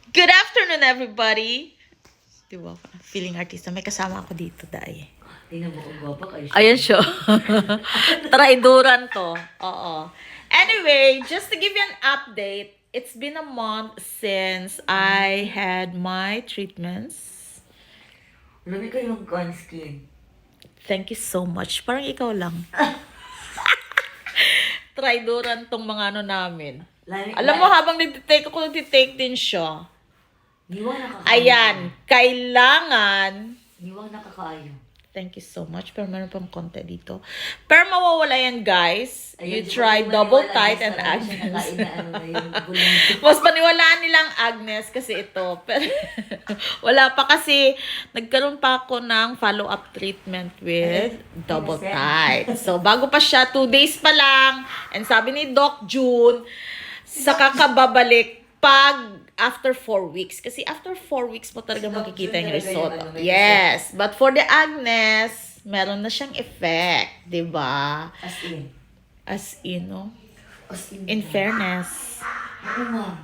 Good afternoon, everybody. Diba? Feeling artista. May kasama ako dito, Day. Tingnan mo kung gwapa kayo. Ayan siya. Traidoran to. Oo. Anyway, just to give you an update, it's been a month since I had my treatments. Lami kayong skin. Thank you so much. Parang ikaw lang. Traidoran tong mga ano namin. Alam mo, habang nagtitake din siya. Niwang nakakaayo. Ayan, kailangan. Niwang nakakaayo. Thank you so much. Pero meron pang konti dito. Pero mawawala yan, guys. Ayun, You try double tight and Agnes. Mas paniwalaan nilang Agnes kasi ito. Pero wala pa kasi nagkaroon pa ako ng follow-up treatment with double tight. So, bago pa siya, 2 days pa lang. And sabi ni Doc June, saka ka babalik pag after 4 weeks. Kasi after 4 weeks mo talaga makikita yung result. Yes. But for the Agnes, meron na siyang effect. Diba? As in. As in, no? As in. In fairness. Ano ma?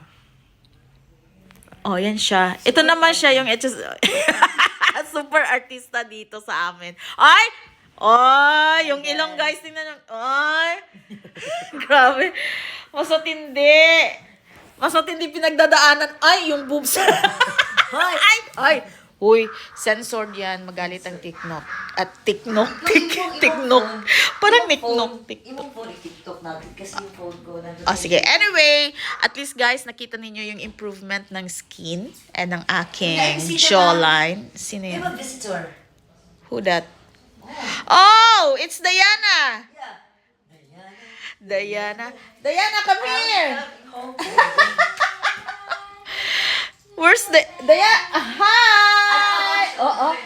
Oh, yan siya. Ito naman siya yung super artista dito sa amin. Ay! Ay! Yung ilong, guys. Tingnan nyo. Ay! Grabe. Masotindi. Masotindi pinagdadaanan. Ay! Yung boobs. Ay! Ay! Uy, censored yan. Magalit ang TikTok. At TikTok. TikTok. Parang niknok. Imong phone i-tiktok natin kasi yung phone ko nandun. Oh, sige. Anyway, at least guys, nakita ninyo yung improvement ng skin and ng aking jawline. Sino Hey, yan? mag-visitor. Who that? Oh, it's Diana. Yeah. Diana. Diana, come here. Where's the Diana? Hi! Oh.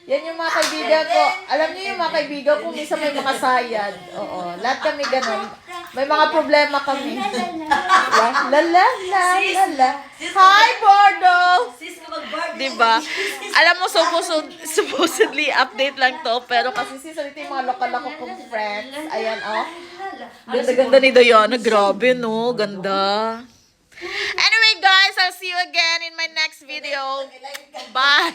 Yan yung mga kaibigan ko. Alam niyo yung mga kaibigan ko, minsan may mga sayad. Oo. Lahat kami ganun. May mga problema kami. La. Hi, Bordo! Sis ka mag-bar. Diba? Alam mo, supposedly update lang to, pero kasi ito yung mga lokal ako kong friends. Ayan, oh. Ganda-ganda ni Diana. Grabe, no? Ganda. Anyway, guys, I'll see you again in my next video. Bye!